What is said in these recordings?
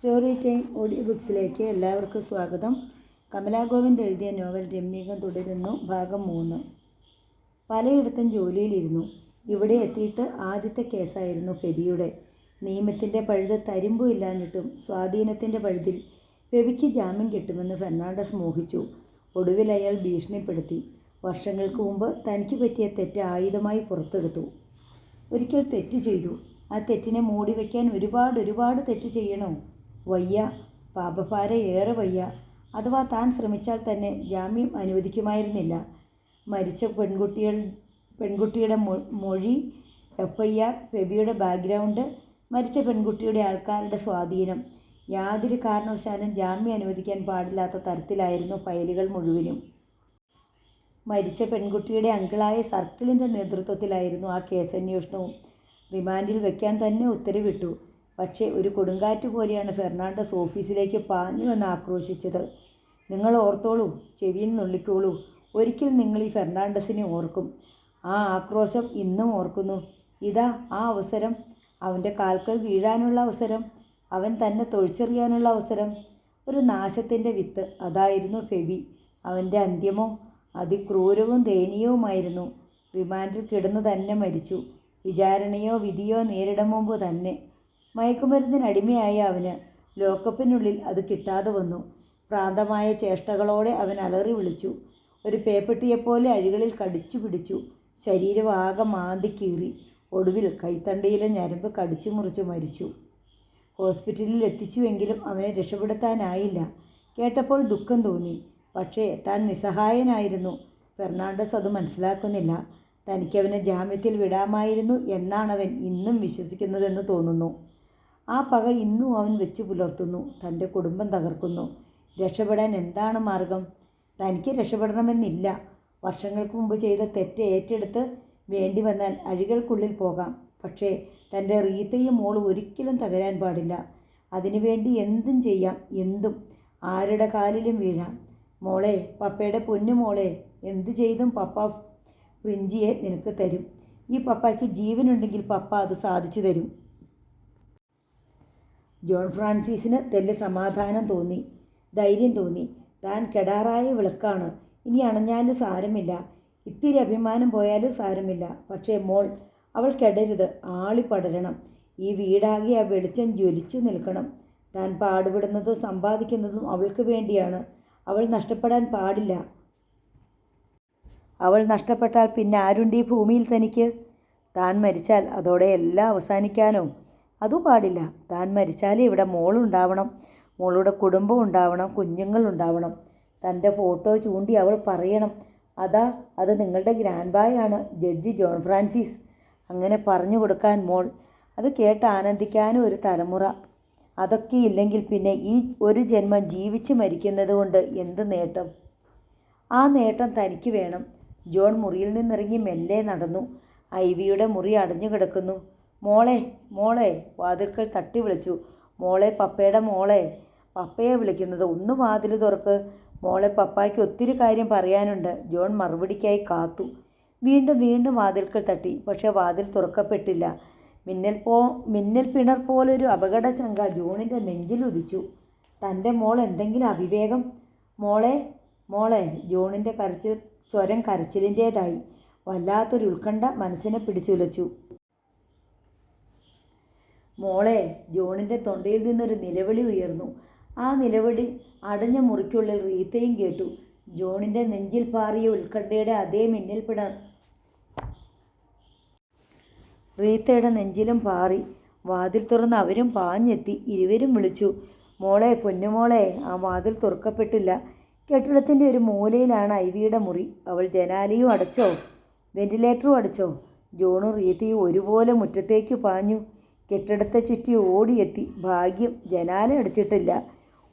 Story time audio ബുക്സിലേക്ക് എല്ലാവർക്കും സ്വാഗതം. കമലാ ഗോവിന്ദ് എഴുതിയ നോവൽ രമ്യകം തുടരുന്നു. ഭാഗം 3. പലയിടത്തും ജോലിയിലിരുന്നു. ഇവിടെ എത്തിയിട്ട് ആദ്യത്തെ കേസായിരുന്നു ഫെബിയുടെ. നിയമത്തിൻ്റെ പഴുത് തരിമ്പും ഇല്ലാഞ്ഞിട്ടും സ്വാധീനത്തിൻ്റെ പഴുതിൽ ഫെബിക്ക് ജാമ്യം കിട്ടുമെന്ന് ഫെർണാണ്ടസ് മോഹിച്ചു. ഒടുവിൽ അയാൾ ഭീഷണിപ്പെടുത്തി. വർഷങ്ങൾക്ക് മുമ്പ് തനിക്ക് പറ്റിയ തെറ്റ് ആയുധമായി പുറത്തെടുത്തു. ഒരിക്കൽ തെറ്റ് ചെയ്തു. ആ തെറ്റിനെ മൂടി വയ്ക്കാൻ ഒരുപാട് തെറ്റ് ചെയ്യണോ? വയ്യ. പാപഭാരം ഏറെ വയ്യ. അഥവാ താൻ ശ്രമിച്ചാൽ തന്നെ ജാമ്യം അനുവദിക്കുമായിരുന്നില്ല. മരിച്ച പെൺകുട്ടിയുടെ മൊഴി, FIR, ഫെബിയുടെ ബാക്ക്ഗ്രൗണ്ട്, മരിച്ച പെൺകുട്ടിയുടെ ആൾക്കാരുടെ സ്വാധീനം, യാതൊരു കാരണവശാലും ജാമ്യം അനുവദിക്കാൻ പാടില്ലാത്ത തരത്തിലായിരുന്നു ഫയലുകൾ മുഴുവനും. മരിച്ച പെൺകുട്ടിയുടെ അങ്കിളായ സർക്കിളിൻ്റെ നേതൃത്വത്തിലായിരുന്നു ആ കേസന്വേഷണവും. റിമാൻഡിൽ വയ്ക്കാൻ തന്നെ ഉത്തരവിട്ടു. പക്ഷേ ഒരു കൊടുങ്കാറ്റ് പോലെയാണ് ഫെർണാണ്ടസ് ഓഫീസിലേക്ക് പാഞ്ഞു വന്ന് ആക്രോശിച്ചത്. നിങ്ങൾ ഓർത്തോളൂ, ചെവിയിൽ നുള്ളിക്കോളൂ, ഒരിക്കൽ നിങ്ങൾ ഈ ഫെർണാണ്ടസിനെ ഓർക്കും. ആ ആക്രോശം ഇന്നും ഓർക്കുന്നു. ഇതാ ആ അവസരം, അവൻ്റെ കാൽക്കൽ വീഴാനുള്ള അവസരം, അവൻ തന്നെ തൊഴിച്ചെറിയാനുള്ള അവസരം. ഒരു നാശത്തിൻ്റെ വിത്ത്. അതായിരുന്നു ഫെബി. അവൻ്റെ അന്ത്യമോ അതിക്രൂരവും ദയനീയവുമായിരുന്നു. റിമാൻഡിൽ കിടന്നു തന്നെ മരിച്ചു. വിചാരണയോ വിധിയോ നേരിടും മുമ്പ് തന്നെ. മയക്കുമരുന്നിനടിമയായ അവന് ലോക്കപ്പിനുള്ളിൽ അത് കിട്ടാതെ വന്നു. ഭ്രാന്തമായ ചേഷ്ടകളോടെ അവൻ അലറി വിളിച്ചു. ഒരു പേപ്പെട്ടിയെപ്പോലെ അഴികളിൽ കടിച്ചു പിടിച്ചു. ശരീരം ആകെ മാന്തി കീറി. ഒടുവിൽ കൈത്തണ്ടയിലെ ഞരമ്പ് കടിച്ചു മുറിച്ച് മരിച്ചു. ഹോസ്പിറ്റലിൽ എത്തിച്ചുവെങ്കിലും അവനെ രക്ഷപ്പെടുത്താനായില്ല. കേട്ടപ്പോൾ ദുഃഖം തോന്നി. പക്ഷേ താൻ നിസ്സഹായനായിരുന്നു. ഫെർണാണ്ടസ് അത് മനസ്സിലാക്കുന്നില്ല. തനിക്കവനെ ജാമ്യത്തിൽ വിടാമായിരുന്നു എന്നാണവൻ ഇന്നും വിശ്വസിക്കുന്നതെന്ന് തോന്നുന്നു. ആ പക ഇന്നും അവൻ വെച്ചു പുലർത്തുന്നു. തൻ്റെ കുടുംബം തകർക്കുന്നു. രക്ഷപ്പെടാൻ എന്താണ് മാർഗം? തനിക്ക് രക്ഷപ്പെടണമെന്നില്ല. വർഷങ്ങൾക്ക് മുമ്പ് ചെയ്ത തെറ്റ് ഏറ്റെടുത്ത് വേണ്ടി വന്നാൽ അഴികൾക്കുള്ളിൽ പോകാം. പക്ഷേ തൻ്റെ റീത്തയും മോള് ഒരിക്കലും തകരാൻ പാടില്ല. അതിനുവേണ്ടി എന്തും ചെയ്യാം, എന്തും. ആരുടെ കാലിലും വീഴാം. മോളെ, പപ്പയുടെ പൊന്നു മോളെ, എന്തു ചെയ്തും പപ്പ ഫ്രിഞ്ചിയെ നിനക്ക് തരും. ഈ പപ്പയ്ക്ക് ജീവനുണ്ടെങ്കിൽ പപ്പ അത് സാധിച്ചു തരും. ജോൺ ഫ്രാൻസിസിന് തെല്ല് സമാധാനം തോന്നി, ധൈര്യം തോന്നി. താൻ കെടാറായ വിളക്കാണ്. ഇനി അണഞ്ഞാലും സാരമില്ല, ഇത്തിരി അഭിമാനം പോയാലും സാരമില്ല. പക്ഷേ മോൾ, അവൾ കെടരുത്, ആളിപ്പടരണം. ഈ വീടാകെ ആ വെളിച്ചം ജ്വലിച്ചു നിൽക്കണം. താൻ പാടുപെടുന്നതും സമ്പാദിക്കുന്നതും അവൾക്ക് വേണ്ടിയാണ്. അവൾ നഷ്ടപ്പെടാൻ പാടില്ല. അവൾ നഷ്ടപ്പെട്ടാൽ പിന്നെ ആരുണ്ട് ഈ ഭൂമിയിൽ തനിക്ക്? താൻ മരിച്ചാൽ അതോടെ എല്ലാം അവസാനിക്കാനോ? അതും പാടില്ല. താൻ മരിച്ചാലേ ഇവിടെ മോളുണ്ടാവണം, മോളുടെ കുടുംബം ഉണ്ടാവണം, കുഞ്ഞുങ്ങളുണ്ടാവണം. തൻ്റെ ഫോട്ടോ ചൂണ്ടി അവൾ പറയണം, അതാ അത് നിങ്ങളുടെ ഗ്രാൻഡ് ബായാണ്, ജഡ്ജി ജോൺ ഫ്രാൻസിസ്. അങ്ങനെ പറഞ്ഞു കൊടുക്കാൻ മോൾ. അത് കേട്ട് ആനന്ദിക്കാനും ഒരു തലമുറ. അതൊക്കെ ഇല്ലെങ്കിൽ പിന്നെ ഈ ഒരു ജന്മം ജീവിച്ച് മരിക്കുന്നത് കൊണ്ട് എന്ത് നേട്ടം? ആ നേട്ടം തനിക്ക് വേണം. ജോൺ മുറിയിൽ നിന്നിറങ്ങി മെല്ലെ നടന്നു. ഐവിയുടെ മുറി അടഞ്ഞു കിടക്കുന്നു. മോളെ, മോളെ, വാതിൽക്കൽ തട്ടി വിളിച്ചു. മോളെ, പപ്പയുടെ മോളെ. പപ്പയെ വിളിക്കുന്നത്. ഒന്ന് വാതിൽ തുറക്ക്. മോളെ, പപ്പായ്ക്ക് ഒത്തിരി കാര്യം പറയാനുണ്ട്. ജോൺ മറുപടിക്കായി കാത്തു. വീണ്ടും വാതിൽക്കൽ തട്ടി. പക്ഷേ വാതിൽ തുറക്കപ്പെട്ടില്ല. മിന്നൽ പിണർ പോലൊരു അപകടശങ്ക ജോണിൻ്റെ നെഞ്ചിലുദിച്ചു. തൻ്റെ മോൾ എന്തെങ്കിലും അവിവേകം? മോളെ, മോളെ. ജോണിൻ്റെ സ്വരം കരച്ചിലിൻ്റേതായി. വല്ലാത്തൊരു ഉത്കണ്ഠ മനസ്സിനെ പിടിച്ചുലച്ചു. മോളെ. ജോണിൻ്റെ തൊണ്ടയിൽ നിന്നൊരു നിലവിളി ഉയർന്നു. ആ നിലവിളി അടഞ്ഞ മുറിക്കുള്ളിൽ റീത്തയും കേട്ടു. ജോണിൻ്റെ നെഞ്ചിൽ പാറിയ ഉത്കണ്ഠയുടെ അതേ മിന്നൽ പിണർ റീത്തയുടെ നെഞ്ചിലും പാറി. വാതിൽ തുറന്ന് അവരും പാഞ്ഞെത്തി. ഇരുവരും വിളിച്ചു, മോളെ, പൊന്നുമോളെ. ആ വാതിൽ തുറക്കപ്പെട്ടില്ല. കെട്ടിടത്തിൻ്റെ ഒരു മൂലയിലാണ് ഐവിയുടെ മുറി. അവൾ ജനാലയും അടച്ചോ, വെന്റിലേറ്ററും അടച്ചോ? ജോണും റീത്തയും ഒരുപോലെ മുറ്റത്തേക്ക് പാഞ്ഞു. കെട്ടിടത്തെ ചുറ്റി ഓടിയെത്തി. ഭാഗ്യം, ജനാല അടച്ചിട്ടില്ല.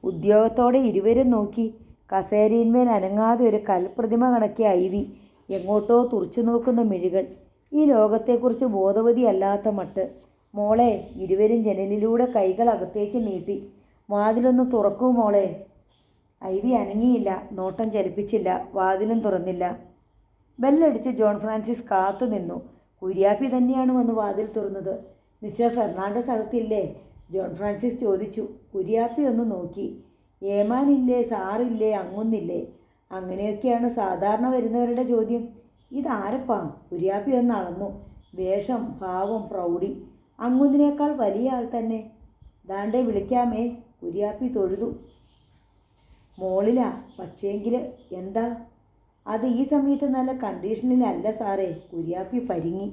ഉദ്യോഗത്തോടെ ഇരുവരും നോക്കി. കസേരയിന്മേൽ അനങ്ങാതെ ഒരു കൽപ്രതിമ കണക്കിയ ഐവി. എങ്ങോട്ടോ തുറച്ചു നോക്കുന്ന മിഴികൾ. ഈ ലോകത്തെക്കുറിച്ച് ബോധവതിയല്ലാത്ത മട്ട്. മോളെ. ഇരുവരും ജനലിലൂടെ കൈകൾ അകത്തേക്ക് നീട്ടി. വാതിലൊന്ന് തുറക്കൂ മോളെ. ഐവി അനങ്ങിയില്ല. നോട്ടം ചലിപ്പിച്ചില്ല. വാതിലും തുറന്നില്ല. ബെല്ലടിച്ച് ജോൺ ഫ്രാൻസിസ് കാത്തു നിന്നു. കുര്യാപ്പി തന്നെയാണ് വന്ന് വാതിൽ തുറന്നത്. മിസ്റ്റർ ഫെർണാണ്ടസ് അകത്തില്ലേ? ജോൺ ഫ്രാൻസിസ് ചോദിച്ചു. കുര്യാപ്പി ഒന്ന് നോക്കി. ഏമാനില്ലേ, സാറില്ലേ, അങ്ങുന്നില്ലേ? അങ്ങനെയൊക്കെയാണ് സാധാരണ വരുന്നവരുടെ ചോദ്യം. ഇതാരപ്പാ? കുര്യാപ്പി ഒന്ന് അളന്നു. വേഷം, ഭാവം, പ്രൗഢി അങ്ങുന്നതിനേക്കാൾ വലിയ ആൾ തന്നെ. ദാണ്ടെ വിളിക്കാമേ. കുര്യാപ്പി തൊഴുതു. മോളിലാ, പക്ഷേങ്കിൽ എന്താ? അത് ഈ സമയത്ത് നല്ല കണ്ടീഷനിലല്ല സാറേ. കുര്യാപ്പി പരിങ്ങി.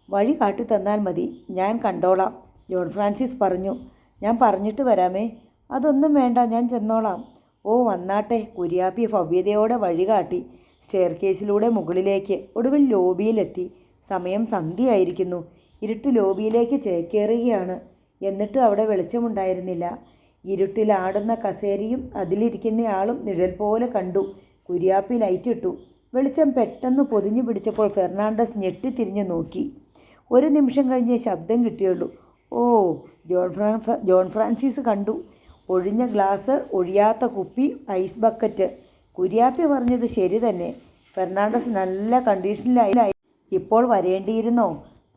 വഴി കാട്ടി തന്നാൽ മതി, ഞാൻ കണ്ടോളാം, ജോൺ ഫ്രാൻസിസ് പറഞ്ഞു. ഞാൻ പറഞ്ഞിട്ട് വരാമേ. അതൊന്നും വേണ്ട, ഞാൻ ചെന്നോളാം. ഓ വന്നാട്ടെ. കുര്യാപ്പി ഭവ്യതയോടെ വഴി കാട്ടി. സ്റ്റെയർ കേസിലൂടെ മുകളിലേക്ക്. ഒടുവിൽ ലോബിയിലെത്തി. സമയം സന്ധ്യയായിരിക്കുന്നു. ഇരുട്ട് ലോബിയിലേക്ക് ചേക്കേറുകയാണ്. എന്നിട്ടും അവിടെ വെളിച്ചമുണ്ടായിരുന്നില്ല. ഇരുട്ടിലാടുന്ന കസേരയും അതിലിരിക്കുന്നയാളും നിഴൽ പോലെ കണ്ടു. കുര്യാപ്പി ലൈറ്റിട്ടു. വെളിച്ചം പെട്ടെന്ന് പൊതിഞ്ഞു പിടിച്ചപ്പോൾ ഫെർണാണ്ടസ് ഞെട്ടിത്തിരിഞ്ഞു നോക്കി. ഒരു നിമിഷം കഴിഞ്ഞേ ശബ്ദം കിട്ടിയുള്ളൂ. ഓ! ജോൺ ഫ്രാൻസിസ് കണ്ടു. ഒഴിഞ്ഞ ഗ്ലാസ്, ഒഴിയാത്ത കുപ്പി, ഐസ് ബക്കറ്റ്. കുര്യാപ്പി പറഞ്ഞത് ശരി തന്നെ. ഫെർണാണ്ടസ് നല്ല കണ്ടീഷനിലായി. ഇപ്പോൾ വരേണ്ടിയിരുന്നോ?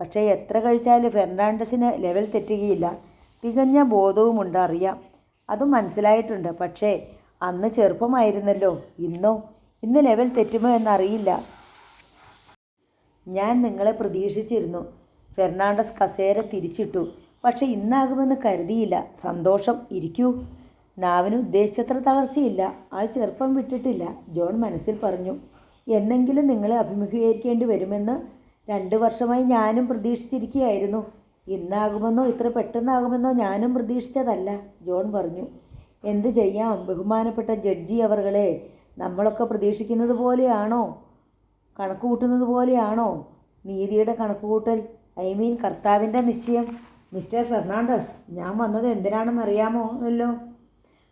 പക്ഷേ എത്ര കഴിച്ചാലും ഫെർണാണ്ടസിന് ലെവൽ തെറ്റുകയില്ല. തികഞ്ഞ ബോധവുമുണ്ട്, അറിയാം. അതും മനസ്സിലായിട്ടുണ്ട്. പക്ഷേ അന്ന് ചെറുപ്പമായിരുന്നല്ലോ. ഇന്ന് ലെവൽ തെറ്റുമോ എന്നറിയില്ല. ഞാൻ നിങ്ങളെ പ്രതീക്ഷിച്ചിരുന്നു. ഫെർണാണ്ടസ് കസേര തിരിച്ചിട്ടു. പക്ഷെ ഇന്നാകുമെന്ന് കരുതിയില്ല. സന്തോഷം, ഇരിക്കൂ. നാവിന് ഉദ്ദേശിച്ചത്ര തളർച്ചയില്ല. ആൾ ചെറുപ്പം വിട്ടിട്ടില്ല, ജോൺ മനസ്സിൽ പറഞ്ഞു. എന്നെങ്കിലും നിങ്ങളെ അഭിമുഖീകരിക്കേണ്ടി വരുമെന്ന് 2 വർഷമായി ഞാനും പ്രതീക്ഷിച്ചിരിക്കുകയായിരുന്നു. ഇന്നാകുമെന്നോ ഇത്ര പെട്ടെന്നാകുമെന്നോ ഞാനും പ്രതീക്ഷിച്ചതല്ല, ജോൺ പറഞ്ഞു. എന്ത് ചെയ്യാം ബഹുമാനപ്പെട്ട ജഡ്ജി അവർകളെ. നമ്മളൊക്കെ പ്രതീക്ഷിക്കുന്നത് പോലെയാണോ? കണക്ക് കൂട്ടുന്നത് പോലെയാണോ നീതിയുടെ കണക്കുകൂട്ടൽ? കർത്താവിൻ്റെ നിശ്ചയം? മിസ്റ്റർ ഫെർണാണ്ടസ്, ഞാൻ വന്നത് എന്തിനാണെന്നറിയാമോല്ലോ?